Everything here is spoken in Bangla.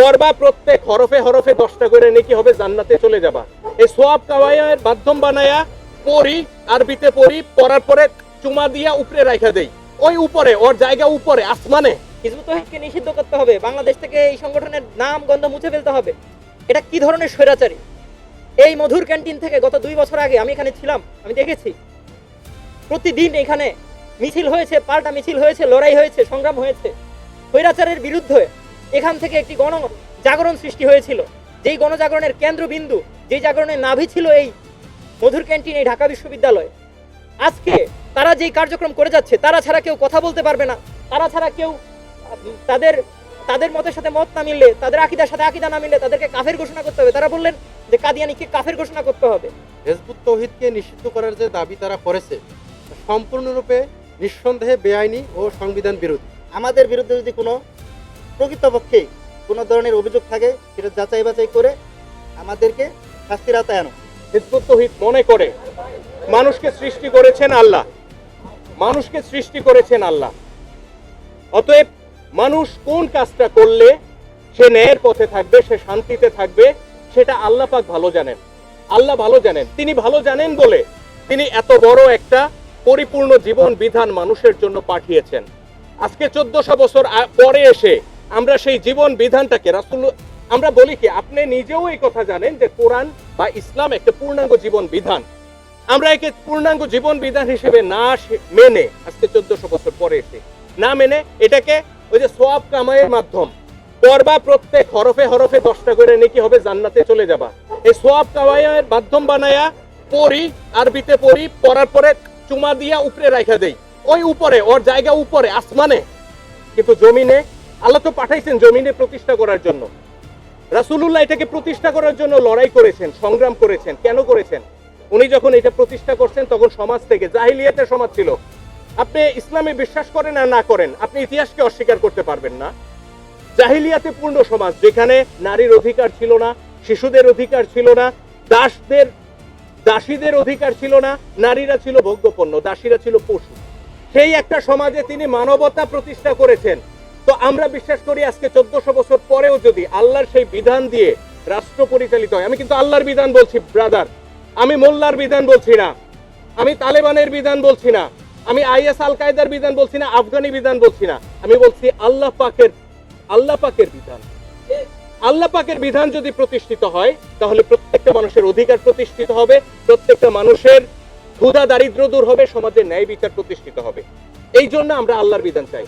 পড়বা প্রত্যেক হরফে হরফে 10টা করে নেকি হবে, জান্নাতে চলে যাবা। এই সওয়াব কামাইয়ের মাধ্যম বানায়া পড়ি, আরবিতে পড়ি, পড়ার পরে চুমা দিয়া উপরে রাখা দেই, ওই উপরে ওর জায়গা উপরে আসমানে। হিজবুত তাওহীদকে নিষিদ্ধ করতে হবে, বাংলাদেশ থেকে এই সংগঠনের নাম গন্ধ মুছে ফেলতে হবে। এটা কি ধরনের স্বৈরাচারী? এই মধুর ক্যান্টিন থেকে গত 2 বছর আগে আমি এখানে ছিলাম, আমি দেখেছি প্রতিদিন এখানে মিছিল হয়েছে, পাল্টা মিছিল হয়েছে, লড়াই হয়েছে, সংগ্রাম হয়েছে। স্বৈরাচারের বিরুদ্ধে এখান থেকে একটি জাগরণ সৃষ্টি হয়েছিল, যেই গণজাগরণের কেন্দ্রবিন্দু, যেই জাগরণের নাভি ছিল এই মধুর ক্যান্টিন, এই ঢাকা বিশ্ববিদ্যালয়। আজকে তারা যেই কার্যক্রম করে যাচ্ছে, তারা ছাড়া কেউ কথা বলতে পারবে না, তারা ছাড়া কেউ তাদের মতের সাথে মত না মিললে, তাদের আকীদার সাথে আকীদা না মিললে তাদেরকে কাফের ঘোষণা করতে হবে। তারা বললেন যে কাদিয়ানীকে কাফের ঘোষণা করতে হবে। হিজবুত তাওহীদকে নিষিদ্ধ করার যে দাবি তারা করেছে, সম্পূর্ণরূপে নিঃসন্দেহে বেআইনি ও সংবিধান বিরোধী। আমাদের বিরুদ্ধে যদি কোনো প্রকৃতপক্ষে কোনো ধরনের অভিযোগ থাকে, সেটা যাচাই বাছাই করে আমাদেরকে শাস্তির আওতায় আনো। হিজবুত তাওহীদ মনে করে মানুষকে সৃষ্টি করেছেন আল্লাহ, মানুষকে সৃষ্টি করেছেন আল্লাহ। অতএব মানুষ কোন কাজটা করলে সে ন্যায়ের পথে থাকবে, সে শান্তিতে থাকবে, সেটা আল্লাহ পাক ভালো জানেন। আল্লাহ ভালো জানেন। তিনি ভালো জানেন বলে তিনি এত বড় একটা পরিপূর্ণ জীবন বিধান মানুষের জন্য পাঠিয়েছেন। আজকে 1400 বছর পরে এসে আমরা সেই জীবন বিধানটাকে রাসূল, আমরা বলি কি, আপনি নিজেও এই কথা জানেন যে কোরআন বা ইসলাম একটা পূর্ণাঙ্গ জীবন বিধান। আমরা একে পূর্ণাঙ্গ জীবন বিধান হিসেবে না মেনে, আজকে 1400 বছর পরে এসে না মেনে এটাকে ওই যে সওয়াব কামাইয়ের মাধ্যম, পড়বা প্রত্যেক হরফে হরফে 10টা করে নেকি হবে, জান্নাতে চলে যাবা। এই সওয়াব কামাইয়ের মাধ্যম বানায়া পড়ি, আরবিতে পড়ি, পড়ার পরে চুমা দিয়া উপরে রাখা দেই, ওই উপরে ওর জায়গা উপরে আসমানে। কিন্তু জমিনে আল্লাহ তো পাঠাইছেন জমিনে প্রতিষ্ঠা করার জন্য। রাসূলুল্লাহ এটাকে প্রতিষ্ঠা করার জন্য লড়াই করেছেন, সংগ্রাম করেছেন। কেন করেছেন? উনি যখন এটা প্রতিষ্ঠা করছেন তখন সমাজ থেকে জাহিলিয়াতের সমাজ ছিল। আপনি ইসলামে বিশ্বাস করেন আর না করেন, আপনি ইতিহাসকে অস্বীকার করতে পারবেন না। জাহিলিয়াতে পূর্ণ সমাজ, যেখানে নারীর অধিকার ছিল না, শিশুদের অধিকার ছিল না, দাসীদের অধিকার ছিল না, নারীরা ছিল ভোগ্যপণ্য, দাসীরা ছিল পশু। সেই একটা সমাজে তিনি মানবতা প্রতিষ্ঠা করেছেন। তো আমরা বিশ্বাস করি আজকে 1400 বছর পরেও যদি আল্লাহর সেই বিধান দিয়ে রাষ্ট্র পরিচালিত হয়, আমি কিন্তু আল্লাহর বিধান বলছি ব্রাদার, আমি মোল্লার বিধান বলছি না, আমি তালেবানের বিধান বলছি না, আমি আইএস আল কায়দার বিধান বলছি না, আফগানি বিধান বলছি না, আমি বলছি আল্লাহ পাকের বিধান। আল্লাহ পাকের বিধান যদি প্রতিষ্ঠিত হয়, তাহলে প্রত্যেকটা মানুষের অধিকার প্রতিষ্ঠিত হবে, প্রত্যেকটা মানুষের ক্ষুধা দারিদ্র দূর হবে, সমাজে ন্যায় বিচার প্রতিষ্ঠিত হবে। এই জন্য আমরা আল্লাহর বিধান চাই।